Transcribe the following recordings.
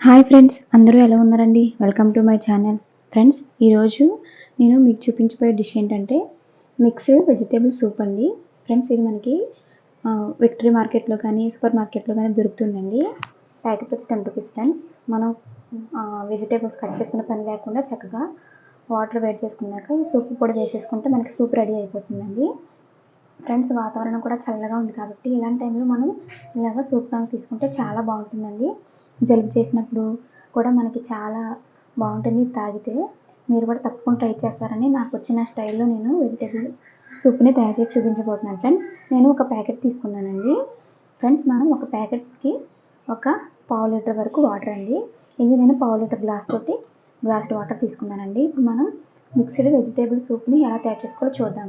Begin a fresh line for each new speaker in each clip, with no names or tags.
Hi friends, అందరూ ఎలా ఉన్నారండి? Welcome to my channel. Friends, ఈరోజు నేను మీకు చూపించబోయే డిష్ ఏంటంటే మిక్స్డ్ వెజిటేబుల్ సూప్ అండి. ఫ్రెండ్స్, ఇది మనకి విక్టరీ మార్కెట్లో కానీ సూపర్ మార్కెట్లో కానీ దొరుకుతుందండి. ప్యాకెట్ వచ్చి 10 రూపీస్. ఫ్రెండ్స్, మనం వెజిటేబుల్స్ కట్ చేసుకునే పని లేకుండా చక్కగా వాటర్ వేడి చేసుకున్నాక ఈ సూప్ పొడి వేసేసుకుంటే మనకి సూప్ రెడీ అయిపోతుందండి. ఫ్రెండ్స్, వాతావరణం కూడా చల్లగా ఉంది కాబట్టి ఇలాంటి టైంలో మనం ఇలాగ సూప్ కనుక తీసుకుంటే చాలా బాగుంటుందండి. జలుబు చేసినప్పుడు కూడా మనకి చాలా బాగుంటుంది తాగితే. మీరు కూడా తప్పకుండా ట్రై చేస్తారని నాకు వచ్చిన స్టైల్లో నేను వెజిటేబుల్ సూప్ని తయారు చేసి చూపించబోతున్నాను. ఫ్రెండ్స్, నేను ఒక ప్యాకెట్ తీసుకున్నానండి. ఫ్రెండ్స్, మనం ఒక ప్యాకెట్కి ఒక పావు లీటర్ వరకు వాటర్ అండి. ఇది నేను పావు లీటర్ గ్లాస్ వాటర్ తీసుకున్నానండి. ఇప్పుడు మనం మిక్స్డ్ వెజిటేబుల్ సూప్ని ఎలా తయారు చేసుకోవాలో చూద్దాం.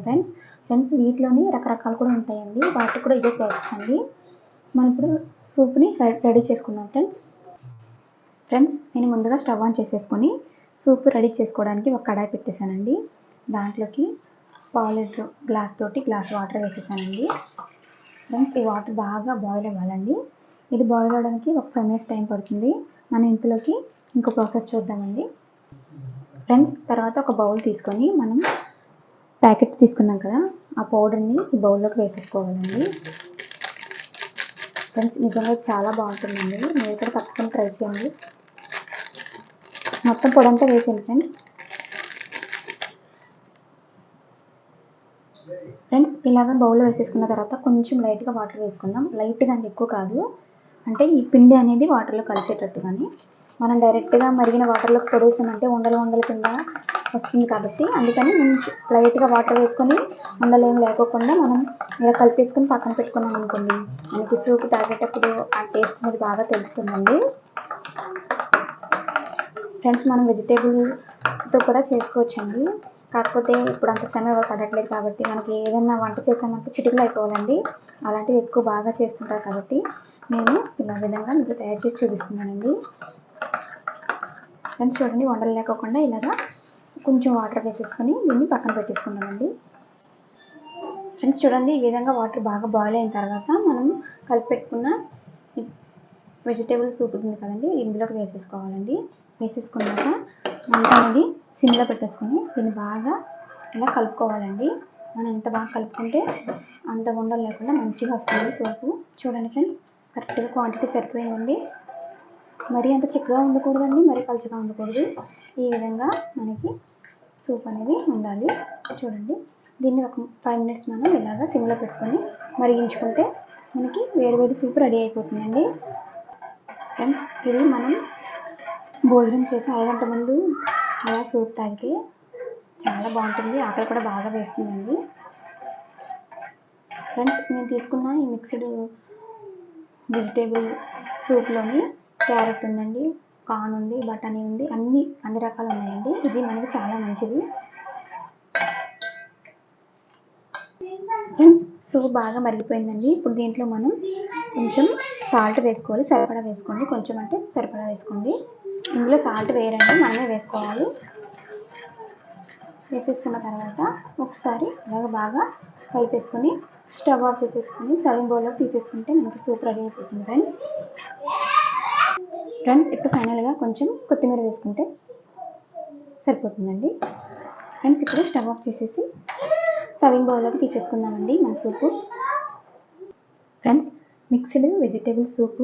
ఫ్రెండ్స్, వీటిలోని రకరకాలు కూడా ఉంటాయండి. వాటికి కూడా ఇదే ప్రాసెస్ అండి. మనం ఇప్పుడు సూప్ని రెడీ చేసుకుందాం. ఫ్రెండ్స్, నేను ముందుగా స్టవ్ ఆన్ చేసేసుకొని సూప్ రెడీ చేసుకోవడానికి ఒక కడాయి పెట్టేశానండి. దాంట్లోకి పావు లీటర్ గ్లాస్ వాటర్ వేసేసానండి. ఫ్రెండ్స్, ఈ వాటర్ బాగా బాయిల్ అవ్వాలండి. ఇది బాయిల్ అవ్వడానికి ఒక 5 minutes టైం పడుతుంది. మనం ఇంతలోకి ఇంకో ప్రాసెస్ చూద్దామండి. ఫ్రెండ్స్, తర్వాత ఒక బౌల్ తీసుకొని మనం ప్యాకెట్ తీసుకున్నాం కదా, ఆ పౌడర్ని ఈ బౌల్లోకి వేసేసుకోవాలండి. ఫ్రెండ్స్, నిజంగా చాలా బాగుంటుందండి. మీరు కూడా తప్పకుండా ట్రై చేయండి. మొత్తం పొడంతా వేసేయండి. ఫ్రెండ్స్, ఇలాగ బౌల్లో వేసేసుకున్న తర్వాత కొంచెం లైట్గా వాటర్ వేసుకుందాం. లైట్గా అంటే ఎక్కువ కాదు, అంటే ఈ పిండి అనేది వాటర్లో కలిసేటట్టుగాని. మనం డైరెక్ట్గా మరిగిన వాటర్లోకి పొడేసామంటే ఉండలు కింద వస్తుంది కాబట్టి అందుకని కొంచెం లైట్గా వాటర్ వేసుకొని ఉండలేం లేకోకుండా మనం ఇలా కలిపేసుకొని పక్కన పెట్టుకున్నాం అనుకోండి, మనకి సూప్ తాగేటప్పుడు ఆ టేస్ట్ అనేది బాగా తెలుస్తుందండి. ఫ్రెండ్స్, మనం వెజిటేబుల్తో కూడా చేసుకోవచ్చండి. కాకపోతే ఇప్పుడు అంత శ్రమ ఎవరు పడట్లేదు కాబట్టి మనకి ఏదైనా వంట చేసామంటే చిటికలో అయిపోవాలండి. అలాంటివి ఎక్కువ బాగా చేస్తుంటారు కాబట్టి నేను ఇలా విధంగా మీకు తయారు చేసి చూపిస్తున్నానండి. ఫ్రెండ్స్, చూడండి, వండలు లేకోకుండా ఇలాగా కొంచెం వాటర్ వేసేసుకొని దీన్ని పక్కన పెట్టేసుకుందామండి. ఫ్రెండ్స్, చూడండి, ఈ విధంగా వాటర్ బాగా బాయిల్ అయిన తర్వాత మనం కలిపెట్టుకున్న వెజిటేబుల్ సూప్ ఉంది కదండి, ఇందులోకి వేసేసుకోవాలండి. వేసేసుకున్నాక మంట అనేది సిమ్లో పెట్టేసుకొని దీన్ని బాగా ఇలా కలుపుకోవాలండి. మనం ఎంత బాగా కలుపుకుంటే అంత ఉండలు లేకుండా మంచిగా వస్తుంది సూపు. చూడండి ఫ్రెండ్స్, కరెక్ట్గా క్వాంటిటీ సరిపోయిందండి. మరీ అంత చిక్కగా ఉండకూడదండి, మరీ పలుచగా ఉండకూడదు. ఈ విధంగా మనకి సూప్ అనేది ఉండాలి. చూడండి, దీన్ని ఒక 5 minutes మనం ఇలాగా సిమ్లో పెట్టుకొని మరిగించుకుంటే మనకి వేడివేడి సూప్ రెడీ అయిపోతుందండి. ఫ్రెండ్స్, ఇది మనం భోజనం చేసి అరగంట ముందు అలా సూప్ తాగితే చాలా బాగుంటుంది. ఆకలి కూడా బాగా వేస్తుందండి. ఫ్రెండ్స్, నేను తీసుకున్న ఈ మిక్స్డ్ వెజిటేబుల్ సూప్లోని క్యారెట్ ఉందండి, కార్న్ ఉంది, బఠానీ ఉంది, అన్ని రకాలు ఉన్నాయండి. ఇది మనకి చాలా మంచిది. ఫ్రెండ్స్, సూప్ బాగా మరిగిపోయిందండి. ఇప్పుడు దీంట్లో మనం కొంచెం సాల్ట్ వేసుకోవాలి. సరిపడా వేసుకోండి. కొంచెం అంటే సరిపడా వేసుకోండి. ఇందులో సాల్ట్ వేయరండి, మనమే వేసుకోవాలి. వేసేసుకున్న తర్వాత ఒకసారి అలాగ బాగా కలిపేసుకొని స్టవ్ ఆఫ్ చేసేసుకొని సర్వింగ్ బౌల్లోకి తీసేసుకుంటే మనకి సూప్ రెడీ అయిపోతుంది. ఫ్రెండ్స్, ఇప్పుడు ఫైనల్గా కొంచెం కొత్తిమీర వేసుకుంటే సరిపోతుందండి. ఫ్రెండ్స్, ఇప్పుడు స్టవ్ ఆఫ్ చేసేసి సర్వింగ్ బౌల్లోకి తీసేసుకుందామండి మన సూపు. ఫ్రెండ్స్, మిక్స్డ్ వెజిటేబుల్ సూపు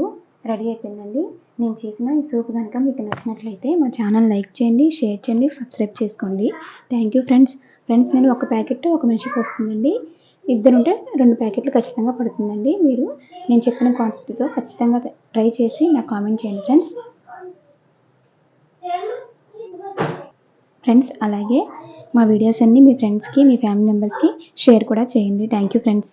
రెడీ అయిపోయిందండి. నేను చేసిన ఈ సూప్ కనుక మీకు నచ్చినట్లయితే మా ఛానల్ లైక్ చేయండి, షేర్ చేయండి, సబ్స్క్రైబ్ చేసుకోండి. Thank you friends. నేను ఒక ప్యాకెట్ ఒక మనిషికి వస్తుందండి. ఇద్దరుంటే 2 ప్యాకెట్లు ఖచ్చితంగా పడుతుందండి. మీరు నేను చెప్పిన క్వాంటిటీతో ఖచ్చితంగా ట్రై చేసి నాకు కామెంట్ చేయండి ఫ్రెండ్స్. అలాగే మా వీడియోస్ అన్నీ మీ ఫ్రెండ్స్కి, మీ ఫ్యామిలీ మెంబర్స్కి షేర్ కూడా చేయండి. Thank you friends.